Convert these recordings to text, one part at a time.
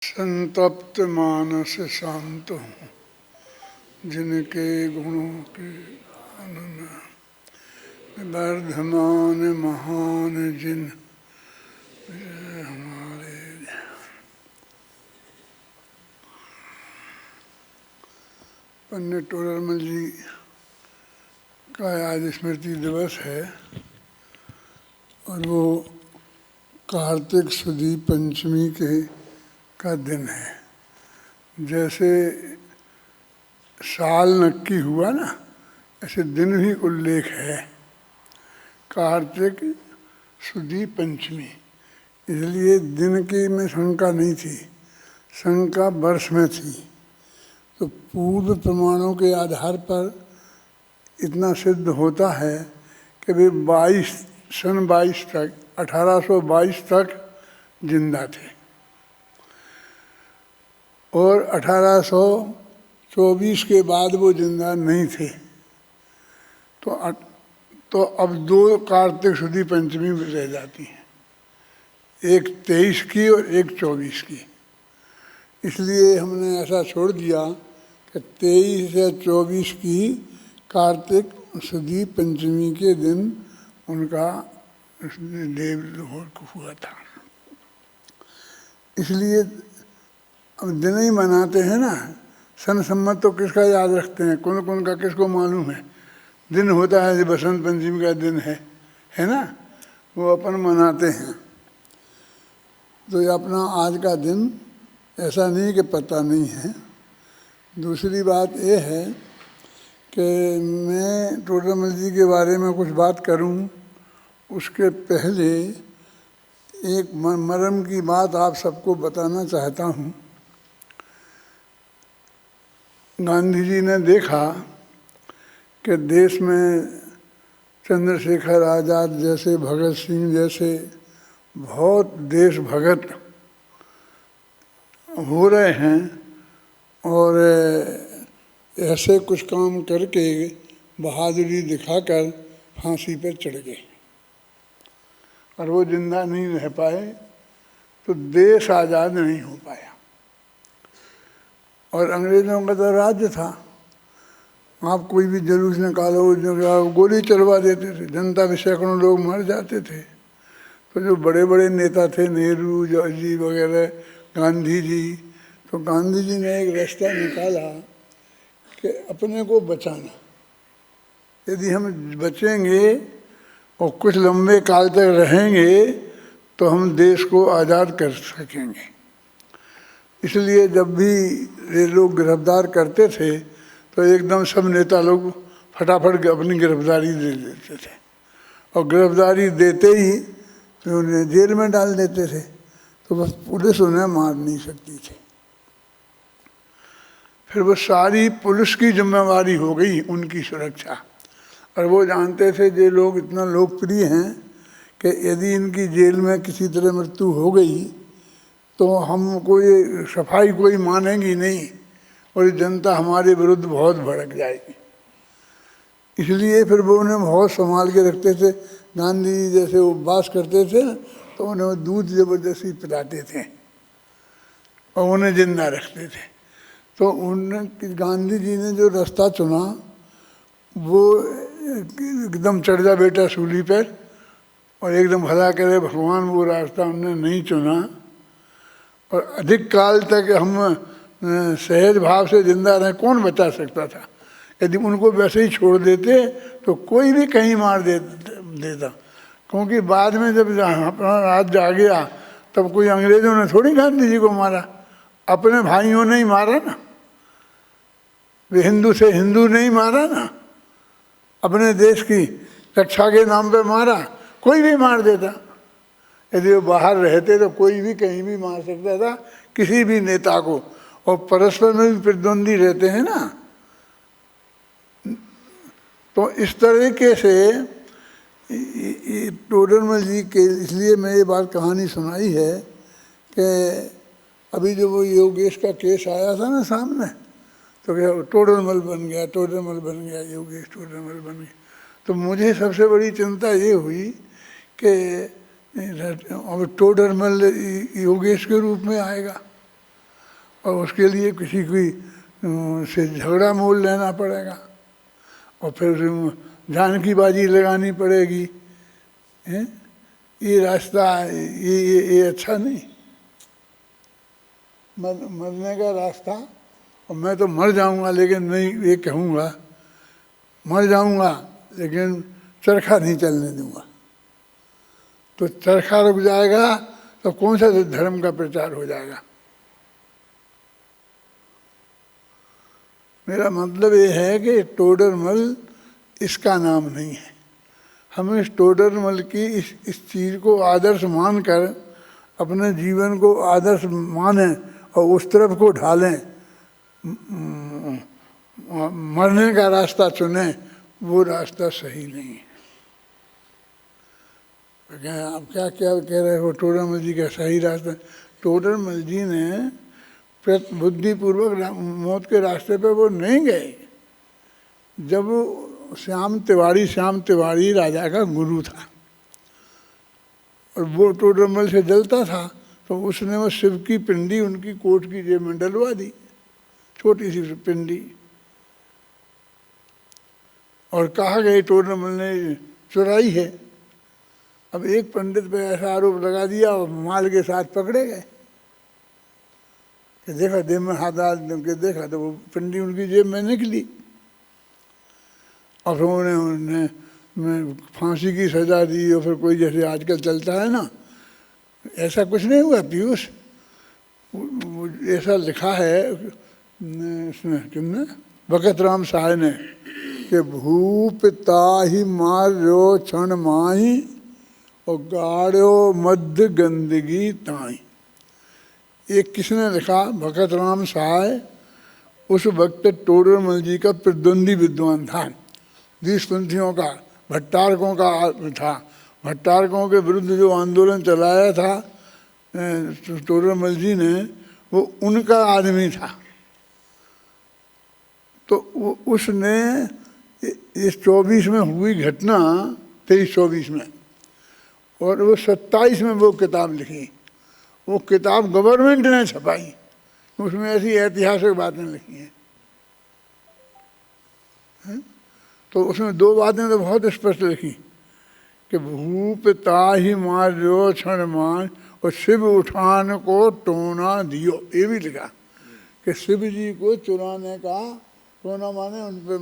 संतप्त मानस शांत हूँ, जिनके गुणों के आनंद वर्धमान महान जिन हमारे। पंडित टोडरमल जी का आज स्मृति दिवस है और वो कार्तिक शुदी पंचमी का दिन है। जैसे साल नक्की हुआ ना, ऐसे दिन भी उल्लेख है। कार्तिक शुदी पंचमी, इसलिए दिन की में शंका नहीं थी, शंका वर्ष में थी। तो पूर्व प्रमाणों के आधार पर इतना सिद्ध होता है कि वे 22 तक 1822 तक जिंदा थे और 1824 के बाद वो जिंदा नहीं थे। तो अब 2 कार्तिक शुदी पंचमी रह जाती हैं, एक 23 की और एक 24 की। इसलिए हमने ऐसा छोड़ दिया कि 23 या 24 की कार्तिक शुदी पंचमी के दिन उनका देवलोक हुआ था। इसलिए अब दिन ही मनाते हैं ना, सन सम्मत तो किसका याद रखते हैं, कौन कौन का किसको मालूम है। दिन होता है बसंत पंचमी का दिन है ना, वो अपन मनाते हैं। तो ये अपना आज का दिन ऐसा नहीं कि पता नहीं है। दूसरी बात ये है कि मैं टोडरमल जी के बारे में कुछ बात करूं, उसके पहले एक मर्म की बात आप सबको बताना चाहता हूं। गांधी जी ने देखा कि देश में चंद्रशेखर आज़ाद जैसे, भगत सिंह जैसे बहुत देशभगत हो रहे हैं और ऐसे कुछ काम करके बहादुरी दिखाकर फांसी पर चढ़ गए और वो जिंदा नहीं रह पाए, तो देश आज़ाद नहीं हो पाया। और अंग्रेज़ों का तो राज्य था, आप कोई भी जुलूस निकालो, गोली चलवा देते थे, जनता में सैकड़ों लोग मर जाते थे। तो जो बड़े बड़े नेता थे, नेहरू जी वगैरह, गांधी जी, तो गांधी जी ने एक रास्ता निकाला कि अपने को बचाना। यदि हम बचेंगे और कुछ लंबे काल तक रहेंगे तो हम देश को आज़ाद कर सकेंगे। इसलिए जब भी ये लोग गिरफ्तार करते थे तो एकदम सब नेता लोग फटाफट अपनी गिरफ्तारी दे देते थे और गिरफ्तारी देते ही तो उन्हें जेल में डाल देते थे। तो बस पुलिस उन्हें मार नहीं सकती थी। फिर वो सारी पुलिस की जिम्मेवारी हो गई उनकी सुरक्षा। और वो जानते थे ये लोग इतना लोकप्रिय हैं कि यदि इनकी जेल में किसी तरह मृत्यु हो गई तो हम कोई सफाई कोई मानेगी नहीं और जनता हमारे विरुद्ध बहुत भड़क जाएगी। इसलिए फिर वो उन्हें बहुत संभाल के रखते थे। गांधी जी जैसे उपवास करते थे तो उन्हें दूध ज़बरदस्ती पिलाते थे और उन्हें जिंदा रखते थे। तो गांधी जी ने जो रास्ता चुना वो एकदम चढ़ जा बेटा सूली पर और एकदम भला करे भगवान, वो रास्ता उन्होंने नहीं चुना। और अधिक काल तक हम सहज भाव से जिंदा रहें, कौन बचा सकता था। यदि उनको वैसे ही छोड़ देते तो कोई भी कहीं मार देता, क्योंकि बाद में जब अपना राज्य आ गया तब कोई अंग्रेज़ों ने थोड़ी गांधी जी को मारा, अपने भाइयों ने ही मारा ना। वे हिंदू से हिंदू नहीं मारा ना, अपने देश की रक्षा के नाम पे मारा। कोई भी मार देता, यदि वो बाहर रहते तो कोई भी कहीं भी मार सकता था किसी भी नेता को। और परस्पर में भी प्रतिद्वंदी रहते हैं ना। तो इस तरीके से टोडरमल जी के, इसलिए मैं ये बात कहानी सुनाई है कि अभी जो वो योगेश का केस आया था ना सामने, तो क्या टोडरमल बन गया, टोडरमल बन गया, योगेश टोडरमल बन गया। तो मुझे सबसे बड़ी चिंता ये हुई कि अब टोडरमल योगेश के रूप में आएगा। और उसके लिए किसी की से झगड़ा मोल लेना पड़ेगा और फिर जान की बाजी लगानी पड़ेगी, हैं? ये रास्ता ये अच्छा नहीं। मरने का रास्ता, और मैं तो मर जाऊंगा लेकिन नहीं, ये कहूँगा मर जाऊंगा लेकिन चरखा नहीं चलने दूंगा। तो चरखा रुक जाएगा तो कौन सा धर्म का प्रचार हो जाएगा। मेरा मतलब ये है कि टोडरमल इसका नाम नहीं है। हम इस टोडरमल की इस चीज़ को आदर्श मानकर अपने जीवन को आदर्श मानें और उस तरफ को ढालें, मरने का रास्ता चुने, वो रास्ता सही नहीं है। आप क्या क्या कह रहे हो टोडरमल जी का सही रास्ता? टोडरमल जी ने बुद्धिपूर्वक मौत के रास्ते पे वो नहीं गए। जब श्याम तिवारी राजा का गुरु था और वो टोडरमल से जलता था, तो उसने वो शिव की पिंडी उनकी कोट की जेब में डलवा दी, छोटी सी पिंडी, और कहा गया टोडरमल ने चुराई है। अब एक पंडित पे ऐसा आरोप लगा दिया और माल के साथ पकड़े गए कि देखा, जेब में हाथ डाल के देखा तो वो पिंडी उनकी जेब में निकली। और फिर उन्हें फांसी की सजा दी, और फिर कोई जैसे आजकल चलता है ना, ऐसा कुछ नहीं हुआ पीयूष। ऐसा लिखा है इसमें, किसने, भगत राम साय ने, कि भूप ताहि मार्यो क्षण माही और गाड़ो मध्य गंदगी ताई। एक किसने लिखा? भगत राम साय। उस वक्त टोडरमल जी का प्रतिद्वंदी विद्वान था, देशपंथियों का, भट्टारकों का था। भट्टारकों के विरुद्ध जो आंदोलन चलाया था टोडरमल जी ने, वो उनका आदमी था। तो उसने इस 24 में हुई घटना, 23-24 में, और वो 27 में वो किताब लिखी। वो किताब गवर्नमेंट ने छपाई, उसमें ऐसी ऐतिहासिक बातें लिखी हैं। तो उसमें दो बातें तो बहुत स्पष्ट लिखी कि भूप ताहि मार्यो क्षण मान और शिव उठान को टोना दियो। ये भी लिखा कि शिव जी को चुराने का, टोना माने उन पर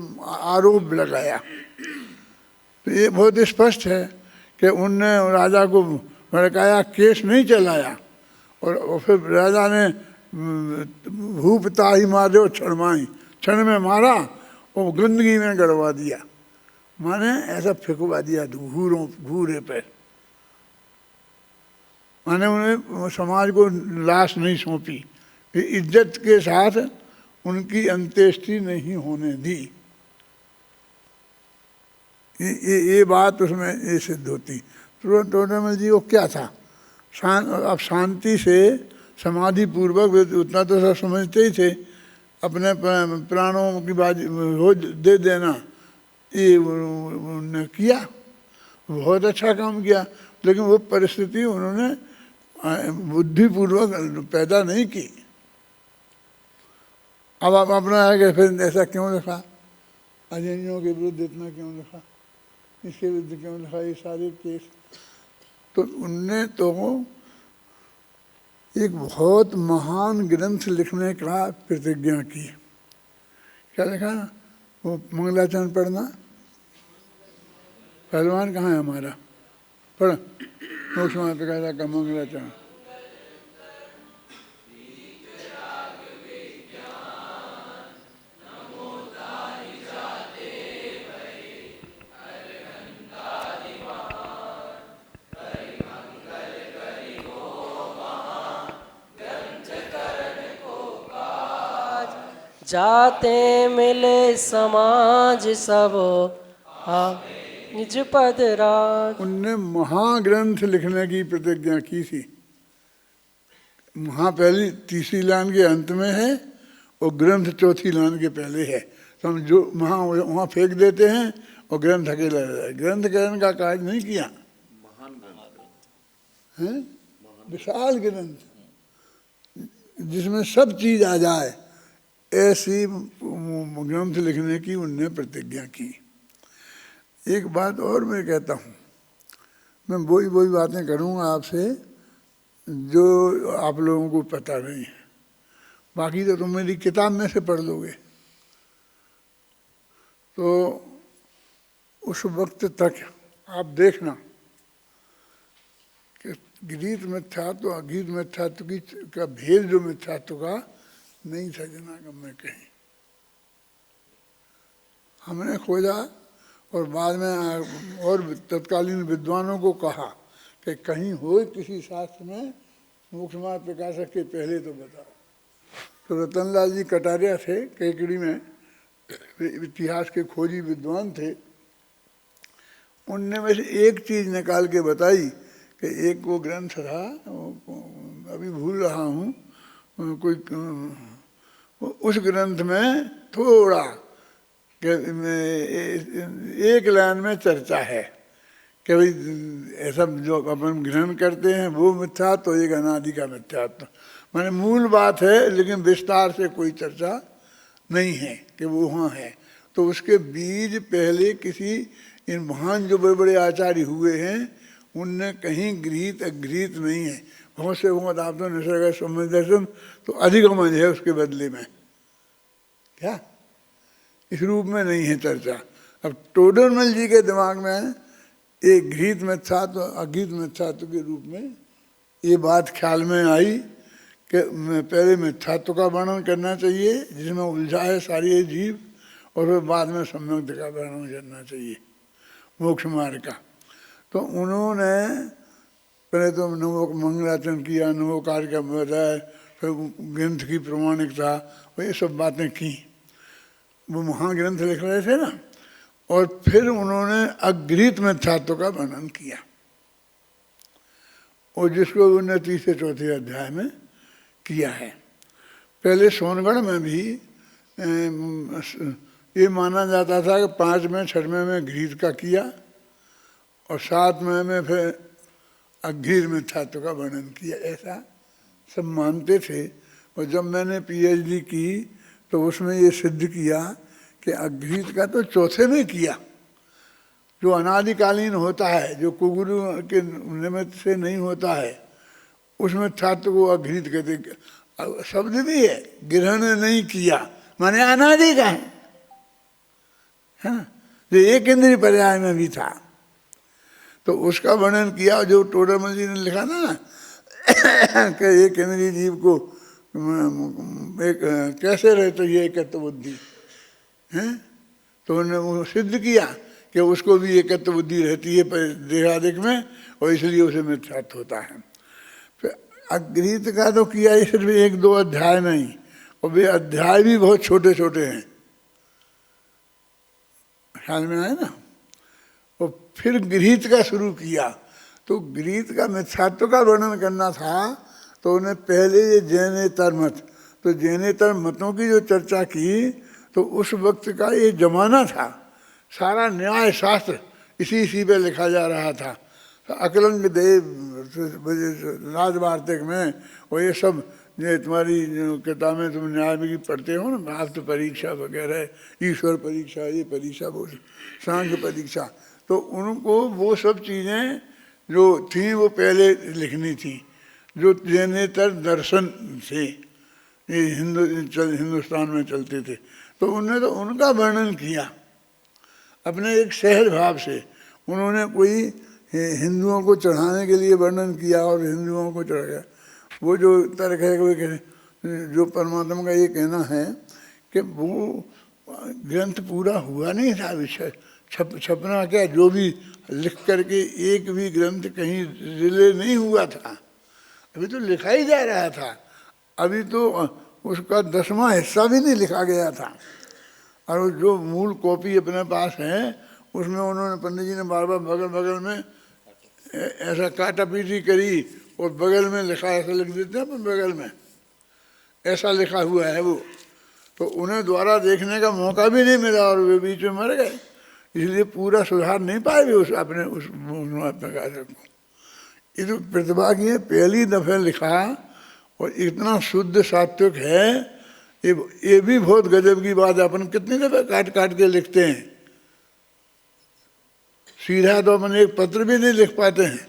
आरोप लगाया। तो ये बहुत स्पष्ट है कि उनने राजा को भड़काया, केस नहीं चलाया, और फिर राजा ने भूप ताहि मार्यो क्षण माही, क्षण में मारा और गंदगी में गड़वा दिया, माने ऐसा फेंकवा दिया घूरे पे। माने उन्हें समाज को लाश नहीं सौंपी, इज्जत के साथ उनकी अंत्येष्टि नहीं होने दी। ये बात उसमें ये सिद्ध होती। टोडरमल जी को क्या था, अब शांति से समाधि पूर्वक, उतना तो सब समझते ही थे, अपने प्राणों की बाजी रोज दे देना, ये उन्होंने किया, बहुत अच्छा काम किया। लेकिन वो परिस्थिति उन्होंने बुद्धिपूर्वक पैदा नहीं की। अब आप अपना है कि फिर ऐसा क्यों लिखा, अजैनियों के विरुद्ध इतना क्यों लिखा, इसके विरुद्ध क्यों लिखा, ये सारे केस। तो उनने तो एक बहुत महान ग्रंथ लिखने का प्रतिज्ञा की। क्या लिखा? वो मंगलाचरण पढ़ना। पहलवान कहाँ है हमारा? पढ़ मोक्षमाता का मंगलाचरण। जाते मिले समाज सब निज पद राज। उनने महाग्रंथ लिखने की प्रतिज्ञा की थी। पहली तीसरी लाइन के अंत में है और ग्रंथ चौथी लाइन के पहले है। तो हम जो वहाँ फेंक देते हैं और ग्रंथ अकेला रहता है। ग्रंथ करण का कार्य नहीं किया, महान ग्रंथ है, विशाल ग्रंथ। जिसमें सब चीज आ जाए, ऐसी ग्रंथ लिखने की उनने प्रतिज्ञा की। एक बात और मैं कहता हूँ, मैं वही बातें करूँगा आपसे जो आप लोगों को पता नहीं है, बाकी तो तुम मेरी किताब में से पढ़ लोगे। तो उस वक्त तक आप देखना कि गीत मिथ्यात्व अगीत मिथ्यात्व का भेद जो मिथ्यात्व का नहीं था जनागम में कहीं। हमने खोजा और बाद में और तत्कालीन विद्वानों को कहा कि कहीं हो किसी शास्त्र में मोक्ष मार्ग प्रकाशक के पहले तो बताओ। तो रतनलाल जी कटारिया थे, केकड़ी में इतिहास के खोजी विद्वान थे। उनने में से एक चीज निकाल के बताई कि एक वो ग्रंथ था, अभी भूल रहा हूँ कोई, उस ग्रंथ में थोड़ा एक लाइन में चर्चा है कि भाई ऐसा जो अपन ग्रहण करते हैं वो मिथ्यात्व तो एक अनादि का मिथ्यात्व, माने मूल बात है लेकिन विस्तार से कोई चर्चा नहीं है कि वो वहाँ है। तो उसके बीज पहले किसी इन महान जो बड़े बड़े आचार्य हुए हैं उनने कहीं गृहीत अगृहीत नहीं है। बहुत से बहुत आप तो निसर्ग सम्यक दर्शन तो अधिगमन है उसके बदले में, क्या इस रूप में नहीं है चर्चा। अब टोडरमल जी के दिमाग में एक गृहीत मिथ्यात्व अगृहीत मिथ्यात्व के रूप में ये बात ख्याल में आई कि पहले मिथ्यात्व का वर्णन करना चाहिए जिसमें उलझा है सारी जीव, और फिर बाद में सम्यक का वर्णन करना चाहिए मोक्ष मार्ग का। तो उन्होंने पहले तो नवो मंगलाचरण किया, नवोकार का बताया, फिर ग्रंथ की प्रमाणिकता, ये सब बातें की। वो महाग्रंथ लिख रहे थे ना, और फिर उन्होंने अगृहीत मिथ्यात्व का वर्णन किया, और जिसको उन्होंने तीसरे चौथे अध्याय में किया है। पहले सोनगढ़ में भी ये माना जाता था कि 5 में 6वें में गृहीत का किया और 7वें में फिर अगृहीत मिथ्यात्व का वर्णन किया, ऐसा सब मानते थे। और जब मैंने पीएचडी की तो उसमें ये सिद्ध किया कि अगृहीत का तो चौथे में किया, जो अनादिकालीन होता है, जो कुगुरु के निमित्त से नहीं होता है, उसमें छात्र को अगृहीत कहते। शब्द भी है, ग्रहण नहीं किया माने अनादि का है ना, जो एक इंद्रिय पर्याय में भी था। तो उसका वर्णन किया जो टोडरमल जी ने लिखा ना कि एक इंद्रिय जीव को एक कैसे रहते ये एकत्व बुद्धि है, तो उन्होंने वो सिद्ध किया कि उसको भी एकत्व बुद्धि रहती है देहादिक में, और इसलिए उसे मिथ्यात्व होता है। फिर अगृहीत का तो किया ही सिर्फ 1-2 अध्याय में ही, और वे अध्याय भी बहुत छोटे छोटे हैं, ख्याल में आए ना। और फिर गृहीत का शुरू किया, तो गृहीत का मिथ्यात्व का वर्णन करना था, तो उन्हें पहले ये जैनेतर मत, तो जैनेतर मतों की जो चर्चा की, तो उस वक्त का ये जमाना था, सारा न्याय शास्त्र इसी पे लिखा जा रहा था। अकलंग देव राजवार्तिक में, और ये सब ये तुम्हारी किताबें तुम न्याय में पढ़ते हो ना, आत्म परीक्षा वगैरह, ईश्वर परीक्षा, ये परीक्षा, वो सांख्य परीक्षा, तो उनको वो सब चीज़ें जो थी वो पहले लिखनी थी, जो जैनेतर दर्शन से ये हिंदुस्तान में चलते थे। तो उन्होंने तो उनका वर्णन किया अपने एक सहज भाव से। उन्होंने कोई हिंदुओं को चढ़ाने के लिए वर्णन किया और हिंदुओं को चढ़ाया। वो जो तर्क है वो जो परमात्मा का ये कहना है कि वो ग्रंथ पूरा हुआ नहीं था, विषय छपना क्या, जो भी लिख करके एक भी ग्रंथ कहीं रिले नहीं हुआ था, अभी तो लिखा ही जा रहा था, अभी तो उसका 10वां हिस्सा भी नहीं लिखा गया था। और जो मूल कॉपी अपने पास है उसमें उन्होंने पंडित जी ने बार बार बगल में ऐसा काटा पीटी करी और बगल में लिखा, ऐसा लिख देते हैं अपन बगल में, ऐसा लिखा हुआ है वो। तो उन्हें द्वारा देखने का मौका भी नहीं मिला और वे बीच में मर गए, इसलिए पूरा सुधार नहीं पाए भी उस अपने उस प्रकाशक को। ये तो प्रतिभा की है, पहली दफे लिखा और इतना शुद्ध सात्विक है, ये भी बहुत गजब की बात है। अपन कितनी दफे काट काट के लिखते हैं, सीधा तो अपन एक पत्र भी नहीं लिख पाते हैं,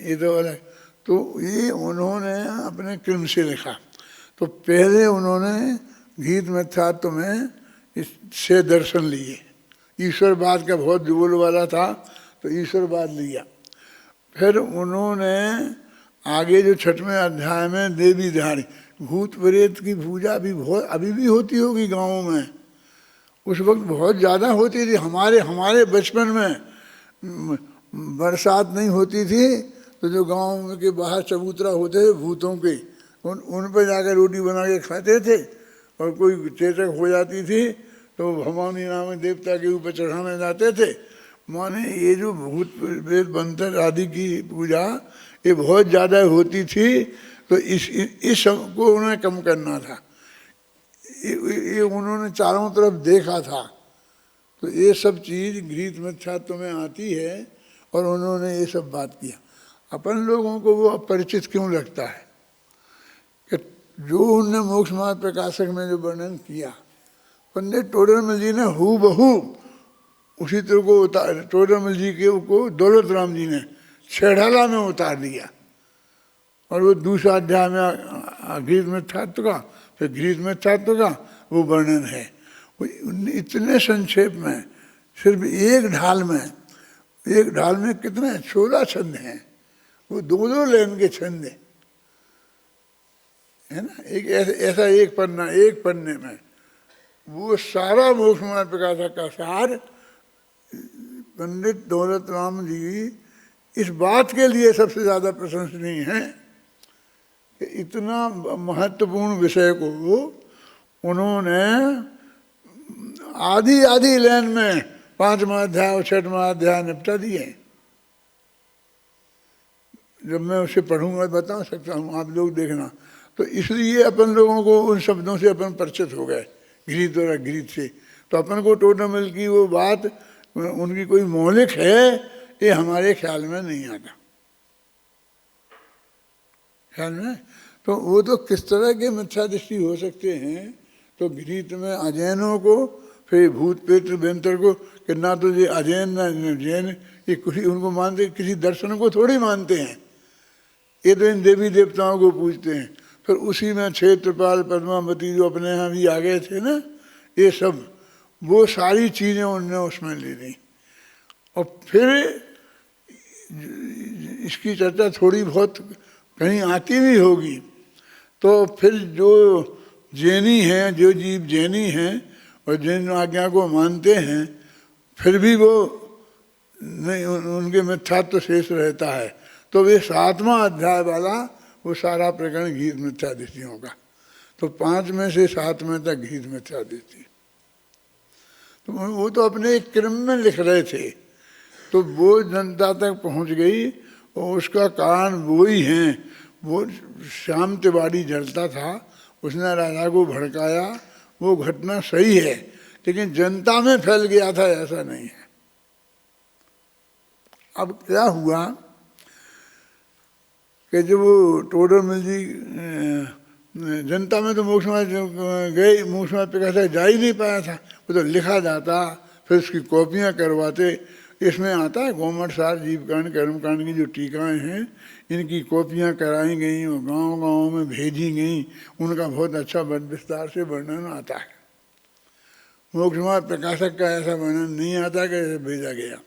ये तो अलग। तो ये उन्होंने अपने क्रम से लिखा। तो पहले उन्होंने गीत मिथ्यात्व में इससे दर्शन लिए। ईश्वरवाद का बहुत जोर वाला था तो ईश्वरवाद लिया। फिर उन्होंने आगे जो 6वें अध्याय में देवी धारी, भूत प्रेत की पूजा भी बहुत अभी भी होती होगी गाँव में। उस वक्त बहुत ज़्यादा होती थी। हमारे बचपन में बरसात नहीं होती थी तो जो गांव के बाहर चबूतरा होते थे भूतों के, उन पर जाकर रोटी बना के खाते थे। और कोई चेचक हो जाती थी तो भवानी नामक देवता के ऊपर चढ़ाने जाते थे। माने ये जो भूत प्रेत मंत्र आदि की पूजा ये बहुत ज़्यादा होती थी। तो इस सब को उन्हें कम करना था। ये उन्होंने चारों तरफ देखा था। तो ये सब चीज़ गीत मिथ्यात्व में आती है और उन्होंने ये सब बात किया। अपन लोगों को वो अपरिचित क्यों लगता है कि जो उनने मोक्ष मार्ग प्रकाशक में जो वर्णन किया, पंडित टोडरमल जी ने हूबहू उसी तरह को उतार, टोडरमल जी के को दौलत राम जी ने छेड़ाला में उतार दिया। और वो दूसरा अध्याय में गीत मिथ्यात्व का, फिर गीत मिथ्यात्व का वो वर्णन है। वो इतने संक्षेप में, सिर्फ एक ढाल में कितने 16 छंद हैं। वो दो लाइन के छंद है ना। एक ऐसा एक पन्ने में वो सारा मोक्ष मार्ग प्रकाशक का सार पंडित दौलत राम जी इस बात के लिए सबसे ज़्यादा प्रशंसनीय है कि इतना महत्वपूर्ण विषय को उन्होंने आधी लाइन में 5वां अध्याय और 6वां अध्याय निपटा दिए। जब मैं उसे पढ़ूंगा बता सकता हूँ, आप लोग देखना। तो इसलिए अपन लोगों को उन शब्दों से अपन परिचित हो गए, गीत और अगीत से। तो अपन को टोडरमल की वो बात उनकी कोई मौलिक है ये हमारे ख्याल में नहीं आता। ख्याल में तो वो तो किस तरह के मिथ्या दृष्टि हो सकते हैं। तो गीत में अजैनों को, फिर भूत प्रेत व्यंतर को, कि ना तो ये अजैन ना जैन, ये किसी उनको मानते, किसी दर्शन को थोड़ी मानते हैं। ये तो इन देवी देवताओं को पूजते हैं। फिर उसी में क्षेत्रपाल पद्मावती जो अपने यहाँ भी आ गए थे ना, ये सब वो सारी चीज़ें उनने उसमें ले ली। और फिर इसकी चर्चा थोड़ी बहुत कहीं आती भी होगी। तो फिर जो जैनी हैं, जो जीव जैनी हैं और जिन आज्ञा को मानते हैं, फिर भी वो नहीं, उनके मिथ्यात्व शेष रहता है। तो वे 7वां अध्याय वाला वो सारा प्रकरण गीत मिथ्या दृष्टियों का। तो 5 में से 7 में तक गीत मिथ्या दृष्टि। तो वो तो अपने एक क्रम में लिख रहे थे। तो वो जनता तक पहुंच गई और उसका कारण वो ही हैं। वो श्याम तिवारी जलता था, उसने राजा को भड़काया, वो घटना सही है, लेकिन जनता में फैल गया था ऐसा नहीं है। अब क्या हुआ कि जब वो टोडरमल जी जनता में तो मोक्ष मार्ग गए, मोक्ष मार्ग प्रकाशक जा ही नहीं पाया था। वो तो लिखा जाता, फिर उसकी कॉपियाँ करवाते। इसमें आता है गोमठ सार जीवकांड कर्मकांड की जो टीकाएँ हैं, इनकी कॉपियाँ कराई गई और गांव-गांव में भेजी गई। उनका बहुत अच्छा विस्तार से वर्णन आता है। मोक्ष मार्ग प्रकाशक का ऐसा वर्णन नहीं आता कि ऐसे भेजा गया।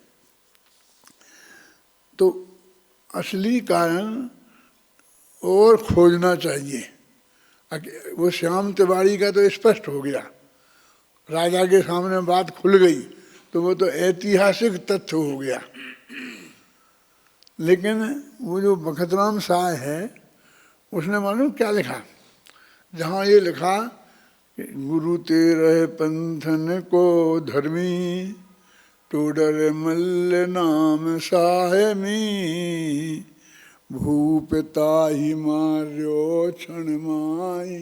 तो असली कारण और खोजना चाहिए। वो श्याम तिवारी का तो स्पष्ट हो गया, राजा के सामने बात खुल गई, तो वो तो ऐतिहासिक तथ्य हो गया। लेकिन वो जो बखतराम साय है, उसने मालूम क्या लिखा? जहाँ ये लिखा गुरु तेरे पंथन को धर्मी, टोडरमल नाम साहमी, भूपिता ही मार्यो क्षण माई,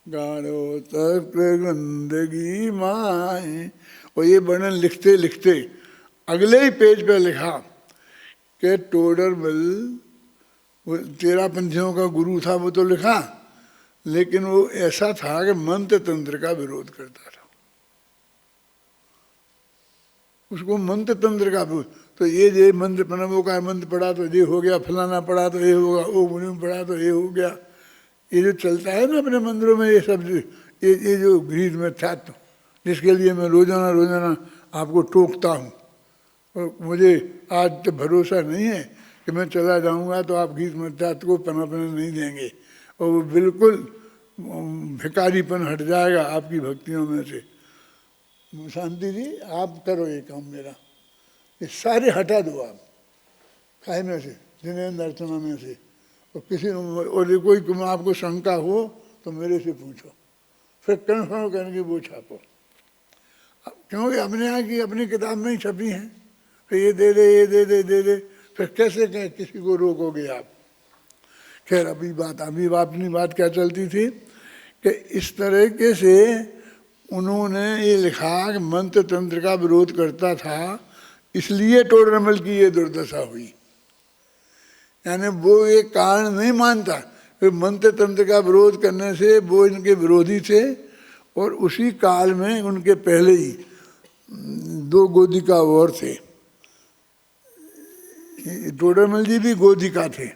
गाढ़ो तक गंदगी माई। और ये वर्णन लिखते लिखते अगले ही पेज पे लिखा कि टोडरमल वो 13 पंथियों का गुरु था, वो तो लिखा, लेकिन वो ऐसा था कि मंत्र तंत्र का विरोध करता था। उसको मंत्र तंत्र का, तो ये मंत्र प्रणवों का मंत्र पढ़ा तो ये हो गया, फलाना पढ़ा तो ये होगा, ओ मुनि पढ़ा तो ये हो गया। ये जो चलता है ना अपने मंदिरों में, ये सब ये जो गृहीत मिथ्यात्व, जिसके लिए मैं रोजाना रोजाना आपको टोकता हूँ, और मुझे आज तो भरोसा नहीं है कि मैं चला जाऊँगा तो आप गीत मिथ्यात्व को पनपने नहीं देंगे, और वो बिल्कुल भिकारीपन हट जाएगा आपकी भक्तियों में से। शांति जी, आप करो ये काम मेरा, ये सारे हटा दो आप काय में से, जिनेन्द्र अर्चना में से, और किसी और कोई आपको शंका हो तो मेरे से पूछो, फिर कन्फर्म करके वो छापो, क्योंकि अपने यहाँ की अपनी किताब में ही छपी हैं। फिर ये दे दे, ये दे दे, दे दे, फिर कैसे किसी को रोकोगे आप। खैर अभी अपनी बात क्या चलती थी कि इस तरीके से उन्होंने ये लिखा कि मंत्र तंत्र का विरोध करता था, इसलिए टोडरमल की ये दुर्दशा हुई। यानी वो एक कारण नहीं मानता, फिर मंत्र तंत्र का विरोध करने से वो इनके विरोधी थे, और उसी काल में उनके पहले ही 2 गोदिका और थे। टोडरमल जी भी गोदिका थे,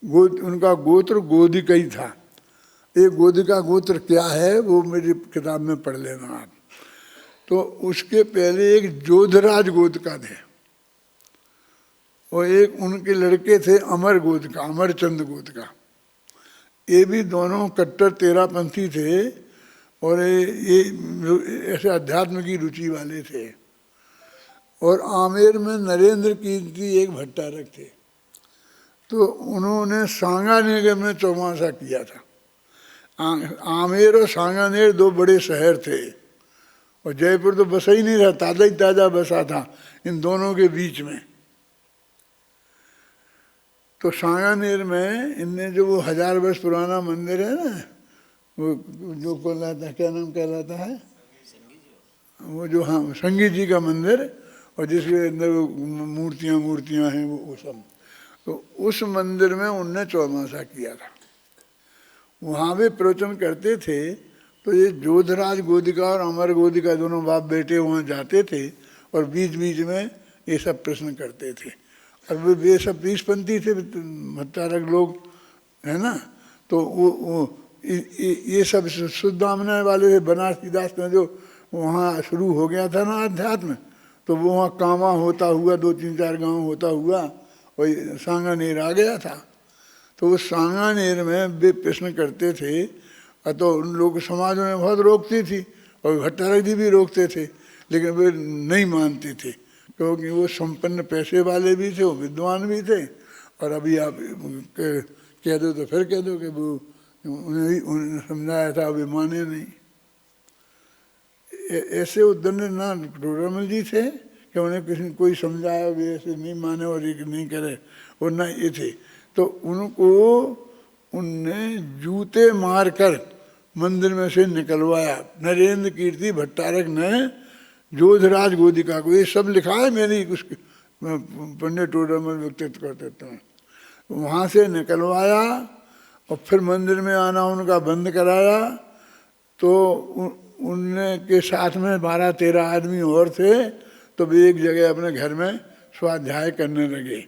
उनका गोत्र गोदिका ही था। एक गोदिका गोत्र क्या है वो मेरी किताब में पढ़ लेना आप। तो उसके पहले एक जोधराज गोदिका थे, और एक उनके लड़के थे अमर गोदिका, अमरचंद गोदिका। ये भी दोनों कट्टर 13 पंथी थे, और ये ऐसे अध्यात्म की रुचि वाले थे। और आमेर में नरेंद्र कीर्ति एक भट्टारक थे, तो उन्होंने सांगानेर में चौमासा किया था। आमेर और सांगानेर 2 बड़े शहर थे, और जयपुर तो बसा ही नहीं रहा, ताज़ा ही ताज़ा बसा था इन दोनों के बीच में। तो सांगानेर में इनने जो वो 1000 वर्ष पुराना मंदिर है ना, वो जो कहलाता, क्या नाम कहलाता है वो जो, हाँ, संगीत जी का मंदिर, और जिसके अंदर वो मूर्तियाँ हैं वो सब, तो उस मंदिर में उनने चौमासा किया था। वहाँ भी प्रवचन करते थे, तो ये जोधराज गोदिका और अमर गोदिका दोनों बाप बेटे वहाँ जाते थे, और बीच बीच में ये सब प्रश्न करते थे। और वे सब 20पंथी थे भट्टारक लोग, है ना। तो वो ये सब शुद्धामना वाले थे। बनारसी दास में जो वहाँ शुरू हो गया था ना अध्यात्म, तो वो वहाँ कामा होता हुआ 2-3-4 गांव होता हुआ वही सांगानेर आ गया था। तो उस सांगानेर में वे प्रश्न करते थे, तो उन लोग समाज में बहुत रोकती थी, और भट्टारक जी भी रोकते थे, लेकिन वे नहीं मानते थे, क्योंकि वो संपन्न पैसे वाले भी थे, वो विद्वान भी थे। और अभी आप कह दो तो फिर कह दो कि वो उन्हें समझाया था, वे माने नहीं। ऐसे उद्दंड ना टोडरमल जी थे कि उन्हें किसी कोई समझाया, वे ऐसे नहीं माने और ये नहीं करे, और ना ये थे। तो उनको उनने जूते मारकर मंदिर में से निकलवाया। नरेंद्र कीर्ति भट्टारक ने जोधराज गोदिका को, ये सब लिखा है मेरी उसके पंडित टोडरमल व्यक्तित्व करते हैं, वहाँ से निकलवाया, और फिर मंदिर में आना उनका बंद कराया। तो उनने के साथ में 12-13 आदमी और थे, तो वे एक जगह अपने घर में स्वाध्याय करने लगे।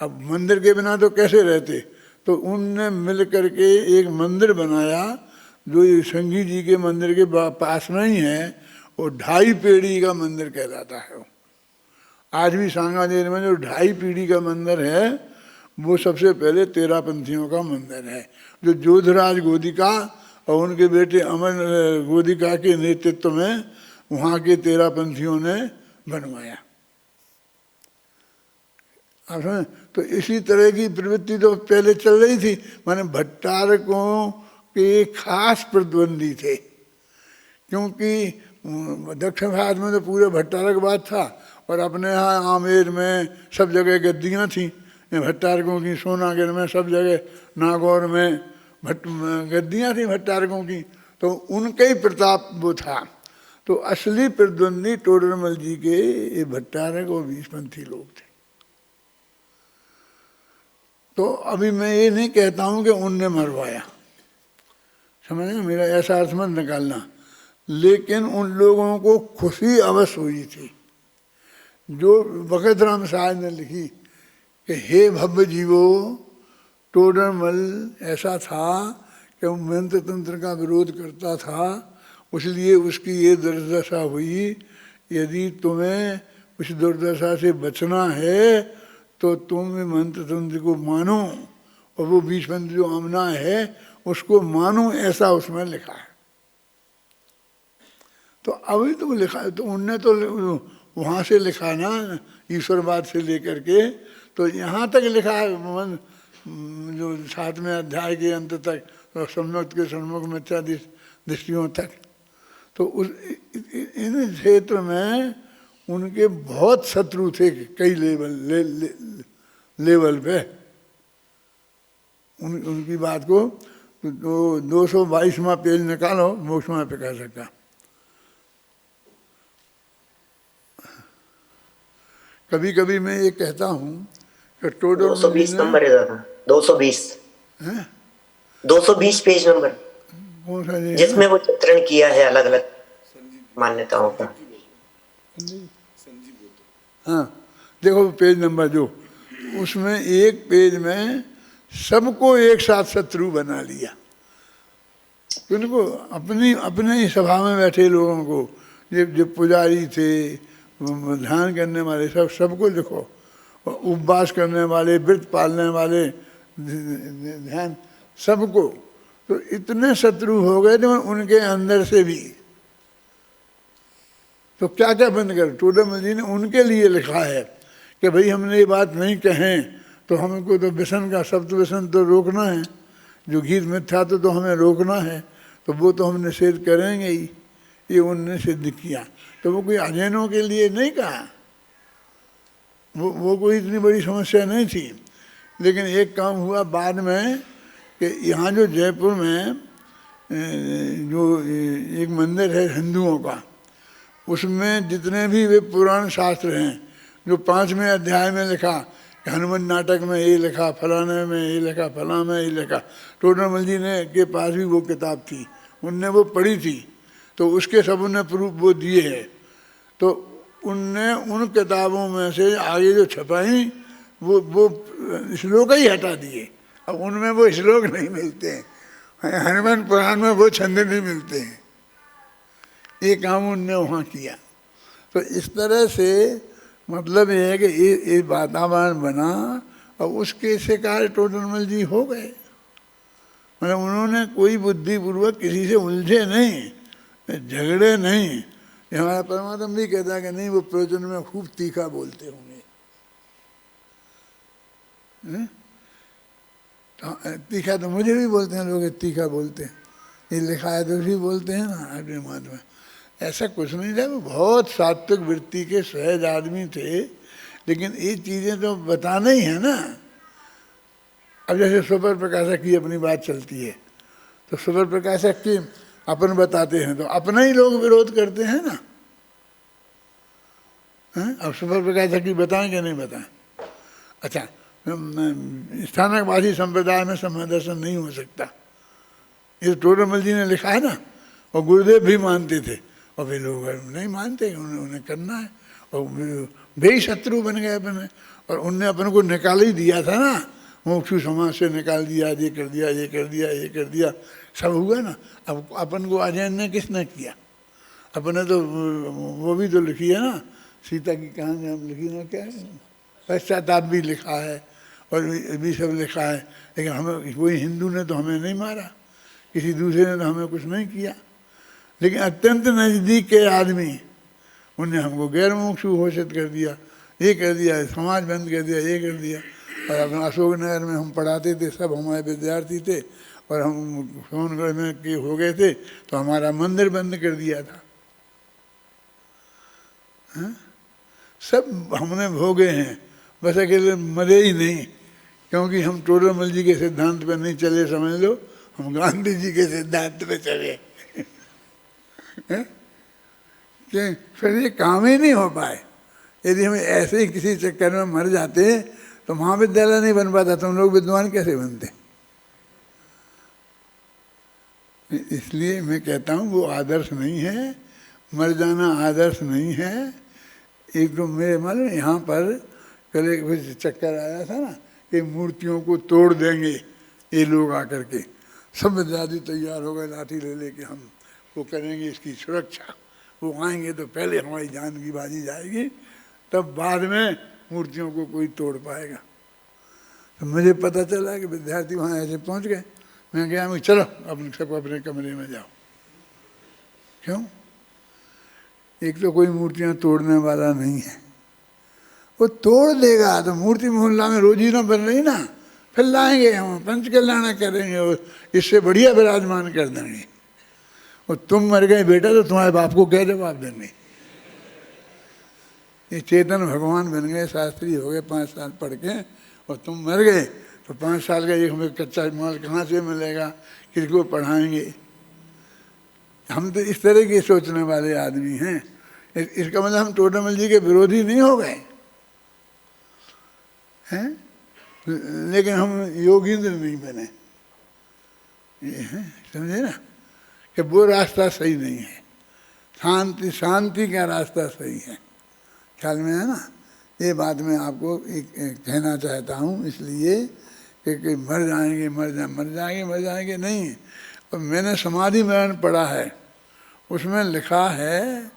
अब मंदिर के बिना तो कैसे रहते, तो उनने मिल करके एक मंदिर बनाया, जो संगी जी के मंदिर के पास में ही है, वो 2.5 पीढ़ी का मंदिर कहलाता है। आज भी सांगानेर में जो 2.5 पीढ़ी का मंदिर है, वो सबसे पहले 13 पंथियों का मंदिर है, जो जोधराज गोदिका और उनके बेटे अमर गोदिका के नेतृत्व में वहाँ के 13 पंथियों ने बनवाया। तो इसी तरह की प्रवृत्ति तो पहले चल रही थी, माने भट्टारकों के खास प्रतिद्वंदी थे, क्योंकि दक्षिण भारत में तो पूरे भट्टारकवाद था, और अपने यहाँ आमेर में सब जगह गद्दियाँ थीं भट्टारकों की, सोनागर में सब जगह, नागौर में गद्दियाँ थी भट्टारकों की, तो उनका ही प्रताप वो था। तो असली प्रतिद्वंदी टोडरमल जी के ये भट्टारक और 20पंथी लोग थे। तो अभी मैं ये नहीं कहता हूँ कि उनने मरवाया, समझ गए, मेरा ऐसा अर्थ मत निकालना, लेकिन उन लोगों को खुशी अवश्य हुई थी। जो भगत राम साहब ने लिखी कि हे भव्य जीवो, टोडरमल ऐसा था कि वो मंत्र तंत्र का विरोध करता था, इसलिए उसकी ये दुर्दशा हुई। यदि तुम्हें उस दुर्दशा से बचना है तो तुम मंत्र तंत्र को मानो, और वो बीच में जो आमना है उसको मानो, ऐसा उसमें लिखा है। तो अभी तो लिखा, तो उनने तो वहाँ से लिखा ना, ईश्वरवाद से लेकर के, तो यहाँ तक लिखा है जो 7वें अध्याय के अंत तक, सम्मुख के सन्मुख मिथ्या दृष्टियों तक। तो उस इन क्षेत्र में उनके बहुत शत्रु थे, कई लेवल पे। उनकी बात को तो 222वां पेज निकालो, मोक्षमा पे कह सकता। कभी कभी मैं ये कहता हूँ कि टोडर 220 नंबर है दादा, 220 हैं? 220 पेज नंबर, कौन सा ये जिसमें वो चित्रण किया है अलग अलग मान्यताओं का। हाँ, देखो पेज नंबर जो, उसमें एक पेज में सबको एक साथ शत्रु बना लिया। उनको अपने ही सभा में बैठे लोगों को, जो पुजारी थे, ध्यान करने वाले, सबको लिखो, उपवास करने वाले, व्रत पालने वाले, ध्यान, सबको। तो इतने शत्रु हो गए थे उनके अंदर से भी। तो क्या क्या बंद कर, टोडरमल जी ने उनके लिए लिखा है कि भाई हमने ये बात नहीं कहें तो हमको तो व्यसन का, शब्द व्यसन तो रोकना है, जो गीत मिथ्या तो हमें रोकना है, तो वो तो हम निषेध करेंगे ही। ये उनने सिद्ध किया। तो वो कोई अजैनों के लिए नहीं कहा, वो कोई इतनी बड़ी समस्या नहीं थी। लेकिन एक काम हुआ बाद में कि यहाँ जो जयपुर में जो एक मंदिर है हिंदुओं का, उसमें जितने भी वे पुराण शास्त्र हैं, जो 5वें अध्याय में लिखा कि हनुमान नाटक में ये लिखा, फलाने में ये लिखा, फलां में ये लिखा, टोडरमल जी ने के पास भी वो किताब थी, उनने वो पढ़ी थी, तो उसके सब उन्हें प्रूफ वो दिए हैं। तो उनने उन किताबों में से आगे जो छपाई वो श्लोक ही हटा दिए। अब उनमें वो श्लोक नहीं मिलते हैं, हनुमान पुराण में वो छंद नहीं मिलते हैं। ये काम उनने वहाँ किया। तो इस तरह से मतलब ये है कि ये वातावरण बना, और उसके शिकार टोडरमल जी हो गए। मतलब उन्होंने कोई बुद्धिपूर्वक किसी से उलझे नहीं, झगड़े नहीं। हमारा परमात्मा भी कहता है कि नहीं, वो प्रवचन में खूब तीखा बोलते होंगे। तो तीखा तो मुझे भी बोलते हैं लोग, तीखा बोलते हैं, ये लिखा है तो भी बोलते हैं ना अपने मत में। ऐसा कुछ नहीं था, वो बहुत सात्विक वृत्ति के सहज आदमी थे। लेकिन ये चीज़ें तो बताना ही है ना। अब जैसे सुपर प्रकाशक की अपनी बात चलती है, तो सुपर प्रकाशक की अपन बताते हैं तो अपना ही लोग विरोध करते हैं ना। अब सुपर प्रकाशक की बताएं कि नहीं बताएं? अच्छा, स्थानकवासी संप्रदाय में समय दर्शन नहीं हो सकता, ये टोडरमल जी ने लिखा है ना। और गुरुदेव भी मानते थे, और वे लोग नहीं मानते, उन्हें करना है। और वे शत्रु बन गए अपने, और उनने अपन को निकाल ही दिया था ना, मोक्षु समाज से निकाल दिया, ये कर दिया, ये कर दिया, ये कर दिया, सब हुआ ना। अब अपन को अजैन ने किसने किया? अपने तो वो भी तो लिखी है ना, सीता की कहानी हम लिखी ना, क्या है, पश्चाताप भी लिखा है, और भी सब लिखा है। लेकिन हमें कोई हिंदू ने तो हमें नहीं मारा, किसी दूसरे ने तो हमें कुछ नहीं किया। लेकिन अत्यंत नज़दीक के आदमी, उनने हमको गैर मोक्षु घोषित कर दिया, ये कर दिया, समाज बंद कर दिया, ये कर दिया। और अपना अशोक नगर में हम पढ़ाते थे, सब हमारे विद्यार्थी थे, और हम सोनगढ़ में के हो गए थे तो हमारा मंदिर बंद कर दिया था। सब हमने भोगे हैं, बस अकेले मरे ही नहीं, क्योंकि हम टोडरमल जी के सिद्धांत पर नहीं चले, समझ लो, हम गांधी जी के सिद्धांत पे चले। कि फिर ये काम ही नहीं हो पाए। यदि हम ऐसे ही किसी चक्कर में मर जाते तो महाविद्यालय नहीं बन पाता, तुम लोग विद्वान कैसे बनते? इसलिए मैं कहता हूँ वो आदर्श नहीं है, मर जाना आदर्श नहीं है। एक तो मेरे मालूम यहाँ पर कल एक चक्कर आया था ना कि मूर्तियों को तोड़ देंगे ये लोग आकर के, सब विद्यार्थी तैयार हो गए लाठी ले लेके, हम वो करेंगे इसकी सुरक्षा। वो आएंगे तो पहले हमारी जान की बाजी जाएगी, तब बाद में मूर्तियों को कोई तोड़ पाएगा। तो मुझे पता चला कि विद्यार्थी वहाँ ऐसे पहुँच गए। मैं गया, मैं चलो अपने सब अपने कमरे में जाओ। क्यों? एक तो कोई मूर्तियाँ तोड़ने वाला नहीं है, वो तोड़ देगा तो मूर्ति मोहल्ला में रोजी ना बन रही ना, फिर लाएंगे हम पंच कल्याण करेंगे और इससे बढ़िया विराजमान कर देंगे। और तुम मर गए बेटा तो तुम्हारे बाप को क्या जवाब देंगे? ये चेतन भगवान बन गए, शास्त्री हो गए 5 साल पढ़ के, और तुम मर गए तो 5 साल का एक हमें कच्चा माल कहाँ से मिलेगा, किसको पढ़ाएंगे? हम तो इस तरह की सोचने वाले आदमी हैं। इसका मतलब हम टोडामल जी के विरोधी नहीं हो गए हैं, लेकिन हम योगींद्र नहीं बने। ये है, समझे ना, कि वो रास्ता सही नहीं है। शांति का रास्ता सही है। ख्याल में है ना? ये बात मैं आपको एक कहना चाहता हूँ, इसलिए कि मर जाएंगे नहीं। और मैंने समाधि मरण पढ़ा है, उसमें लिखा है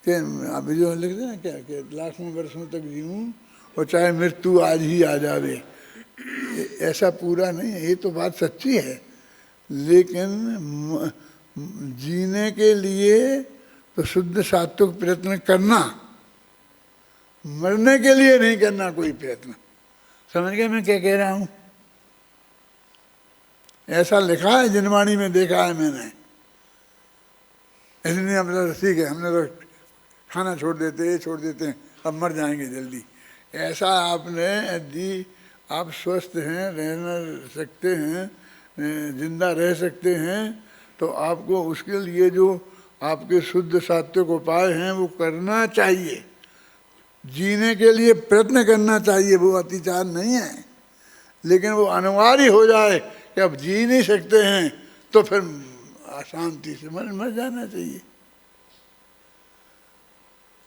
कि अभी जो लिखते हैं क्या कि लाखों वर्षों तक जीऊँ और चाहे मृत्यु आज ही आ जावे। ऐसा पूरा नहीं है, ये तो बात सच्ची है, लेकिन जीने के लिए तो शुद्ध सात्विक प्रयत्न करना, मरने के लिए नहीं करना कोई प्रयत्न। समझ गए मैं क्या कह रहा हूँ? ऐसा लिखा है जिनवाणी में, देखा है मैंने। इसलिए अपना ठीक है, हमने तो खाना छोड़ देते हैं, अब मर जाएंगे जल्दी। ऐसा आपने यदि आप स्वस्थ हैं, रह सकते हैं, जिंदा रह सकते हैं, तो आपको उसके लिए जो आपके शुद्ध सात्विक उपाय हैं वो करना चाहिए। जीने के लिए प्रयत्न करना चाहिए, वो अतिचार नहीं है। लेकिन वो अनिवार्य हो जाए कि अब जी नहीं सकते हैं तो फिर अशांति से मर जाना चाहिए।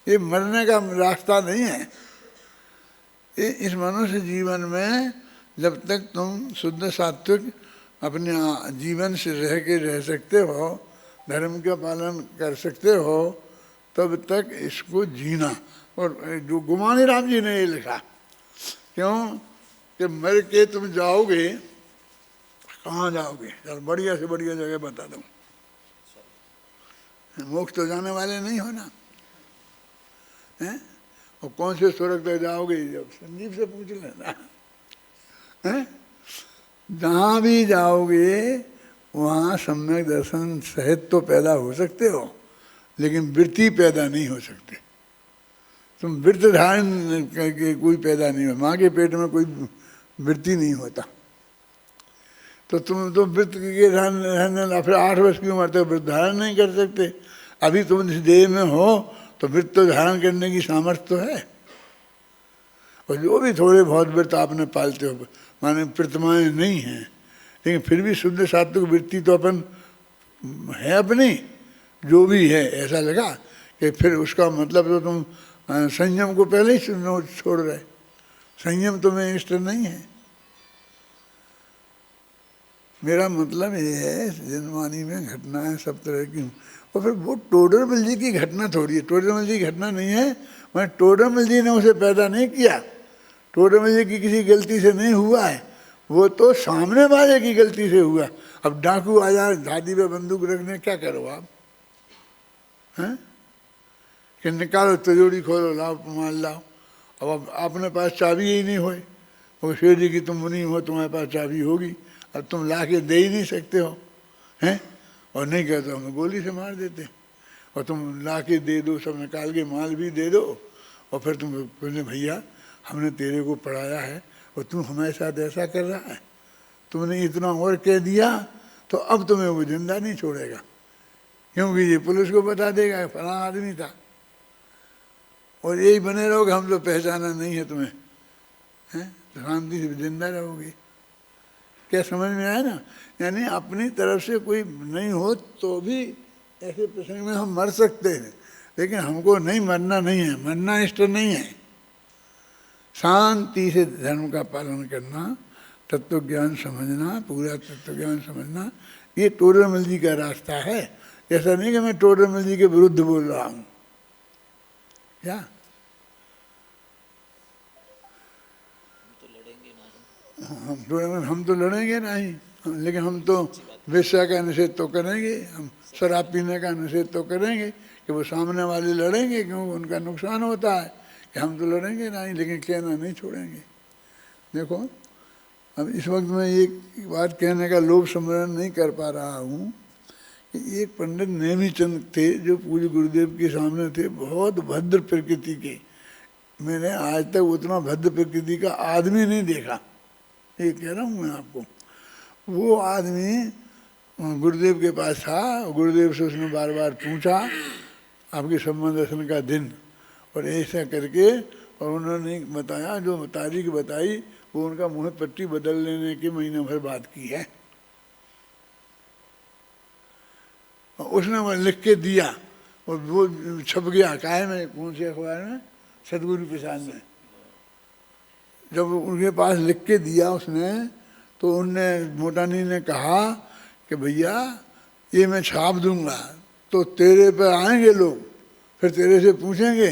ये मरने का रास्ता नहीं है। इस मनुष्य जीवन में जब तक तुम शुद्ध सात्विक अपने जीवन से रह सकते हो, धर्म का पालन कर सकते हो, तब तक इसको जीना। और जो गुमानी राम जी ने ये लिखा, क्यों कि मर के तुम जाओगे, कहाँ जाओगे? चल बढ़िया से बढ़िया जगह बता दूँ। मोक्ष तो जाने वाले नहीं हो ना, हैं? और कौन से स्वर्ग तक जाओगे? जब संजीव से पूछ लेना, हैं? जहाँ भी जाओगे वहाँ सम्यक दर्शन सहित तो पैदा हो सकते हो, लेकिन वृत्ति पैदा नहीं हो सकते। तुम वृत्त धारण करके कोई पैदा नहीं हो, माँ के पेट में कोई वृत्ति नहीं होता, तो तुम तो वृत्त के धारण फिर 8 वर्ष की उम्र तक वृत्त धारण नहीं कर सकते। अभी तुम इस देह में हो तो वृत्त तो धारण करने की सामर्थ्य तो है। और जो भी थोड़े बहुत वृत्त आपने पालते हो, माने प्रतिमाएँ नहीं हैं, लेकिन फिर भी शुद्ध सात्विक वृत्ति तो अपन है अपनी, जो भी है। ऐसा लगा कि फिर उसका मतलब तो तुम संयम को पहले ही छोड़ रहे। संयम तुम्हें इष्ट नहीं है। मेरा मतलब ये है, जिनवानी में घटनाएं सब तरह की, और फिर वो टोडरमल जी की घटना थोड़ी है, टोडरमल जी की घटना नहीं है। मैं टोडरमल जी ने उसे पैदा नहीं किया, टोडरमल जी की किसी गलती से नहीं हुआ है, वो तो सामने वाले की गलती से हुआ। अब डाकू आ जाए धादी पे बंदूक रखने, क्या करो आप? हैं कि निकालो तिजोरी खोलो, लाओ माल लाओ। अब अपने पास चाबी ही नहीं होए, वो शेर जी की तुम मुनि हो, तुम्हारे पास चाबी होगी, अब तुम ला के दे ही नहीं सकते हो, हैं? और नहीं कहते तो हमें गोली से मार देते। और तुम ला के दे दो, सब निकाल के माल भी दे दो, और फिर तुम बोले भैया हमने तेरे को पढ़ाया है और तू हमारे साथ ऐसा कर रहा है, तुमने इतना और कह दिया तो अब तुम्हें वो जिंदा नहीं छोड़ेगा, क्योंकि ये पुलिस को बता देगा फलां आदमी था। और यही बने रहोगे, हम तो पहचाना नहीं है तुम्हें, हैं? तो शांति से जिंदा रहोगे। क्या समझ में आया ना? यानी अपनी तरफ से कोई नहीं हो तो भी ऐसे प्रसंग में हम मर सकते हैं, लेकिन हमको नहीं मरना नहीं है, मरना इष्ट नहीं है। शांति से धर्म का पालन करना, तत्व ज्ञान समझना, पूरा तत्व ज्ञान समझना, ये टोडरमल जी का रास्ता है। ऐसा नहीं कि मैं टोडरमल जी के विरुद्ध बोल रहा हूँ। क्या हम तो लड़ेंगे नहीं, लेकिन हम तो वेश्या का निषेध तो करेंगे, हम शराब पीने का निषेध तो करेंगे कि वो सामने वाले लड़ेंगे क्योंकि उनका नुकसान होता है, कि हम तो लड़ेंगे नहीं, लेकिन कहना नहीं छोड़ेंगे। देखो अब इस वक्त मैं एक बात कहने का लोभ सम्मेलन नहीं कर पा रहा हूँ कि एक पंडित नेमीचंद थे जो पूज्य गुरुदेव के सामने थे, बहुत भद्र प्रकृति के। मैंने आज तक उतना भद्र प्रकृति का आदमी नहीं देखा, ये कह रहा हूँ मैं आपको। वो आदमी गुरुदेव के पास था, गुरुदेव से उसने बार बार पूछा आपके सम्मान दर्शन का दिन, और ऐसा करके और उन्होंने बताया, जो तारीख बताई वो उनका मुँह पट्टी बदल लेने के महीने भर बात की है। उसने वो लिख के दिया और वो छप गया, काहे में, कौन से अखबार में, सदगुरु प्रसाद में। जब उनके पास लिख के दिया उसने, तो उनने मोटानी ने कहा कि भैया ये मैं छाप दूंगा तो तेरे पर आएंगे लोग, फिर तेरे से पूछेंगे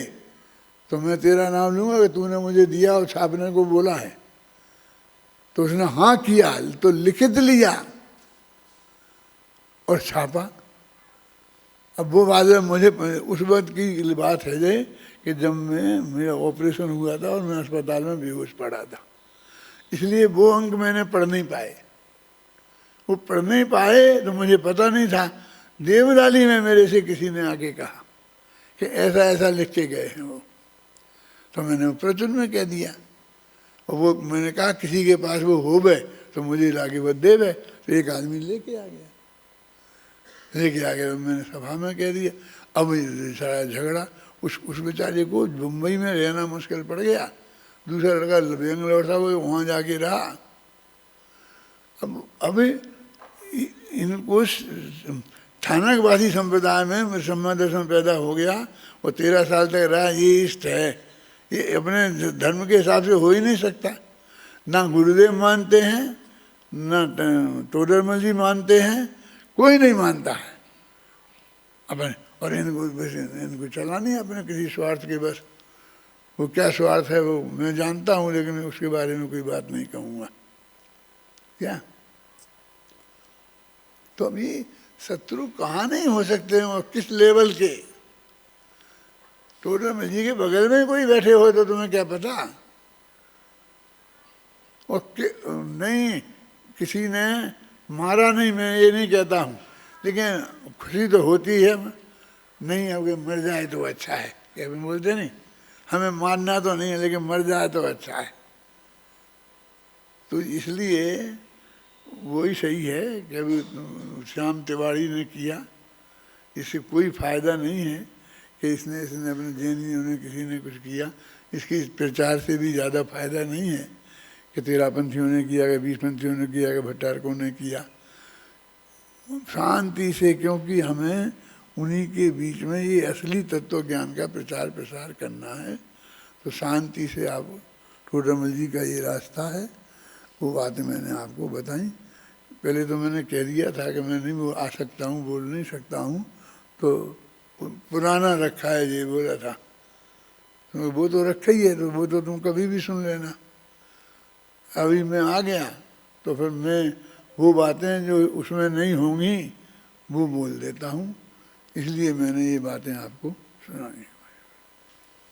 तो मैं तेरा नाम लूँगा कि तूने मुझे दिया और छापने को बोला है। तो उसने हाँ किया, तो लिखित लिया और छापा। अब वो बात मुझे उस वक्त की बात है जे कि जब मेरा ऑपरेशन हुआ था और मैं अस्पताल में बेहोश पड़ा था, इसलिए वो अंक मैंने पढ़ नहीं पाए। वो पढ़ नहीं पाए तो मुझे पता नहीं था। देवदाली में मेरे से किसी ने आके कहा कि ऐसा ऐसा लिख के गए हैं वो, तो मैंने प्रचुर में कह दिया। और वो मैंने कहा किसी के पास वो हो गए तो मुझे लाके वो दे गए। तो एक आदमी लेके आ गया, मैंने सभा में कह दिया। अब सारा झगड़ा उस बेचारे को मुंबई में रहना मुश्किल पड़ गया। दूसरा लड़का बेंगलोर था, वो वहाँ जाके रहा। अब अभी इनको थानकवासी संप्रदाय में सम्मान दर्शन पैदा हो गया, वो 13 साल तक रहा। ये इष्ट है, ये अपने धर्म के हिसाब से हो ही नहीं सकता। ना गुरुदेव मानते हैं, ना टोडरमल जी मानते हैं, कोई नहीं मानता है अपने। और इनको चलानी है अपने किसी स्वार्थ के बस। वो क्या स्वार्थ है वो मैं जानता हूँ, लेकिन उसके बारे में कोई बात नहीं कहूँगा। क्या तो अभी शत्रु कहाँ नहीं हो सकते हैं और किस लेवल के। टोडरमल जी के बगल में कोई बैठे हो तो तुम्हें क्या पता। और नहीं, किसी ने मारा नहीं, मैं ये नहीं कहता हूँ, लेकिन खुशी तो होती है नहीं। अब मर जाए तो अच्छा है, क्या बोलते नहीं, हमें मारना तो नहीं है लेकिन मर जाए तो अच्छा है। तो इसलिए वही सही है कि अभी श्याम तिवारी ने किया, इससे कोई फायदा नहीं है कि इसने अपने जैनियों ने किसी ने कुछ किया। इसकी प्रचार से भी ज़्यादा फायदा नहीं है कि तेरापंथियों ने किया, कि 20पंथियों ने किया, कि भट्टारकों ने किया। शांति से, क्योंकि हमें उन्हीं के बीच में ये असली तत्व ज्ञान का प्रचार प्रसार करना है। तो शांति से आप, टोडरमल जी का ये रास्ता है, वो बातें मैंने आपको बताई। पहले तो मैंने कह दिया था कि मैं नहीं आ सकता हूँ, बोल नहीं सकता हूँ, तो पुराना रखा है ये बोला था। तो वो तो रखा ही है, तो वो तो तुम कभी भी सुन लेना। अभी मैं आ गया तो फिर मैं वो बातें जो उसमें नहीं होंगी वो बोल देता हूँ, इसलिए मैंने ये बातें आपको सुनाई।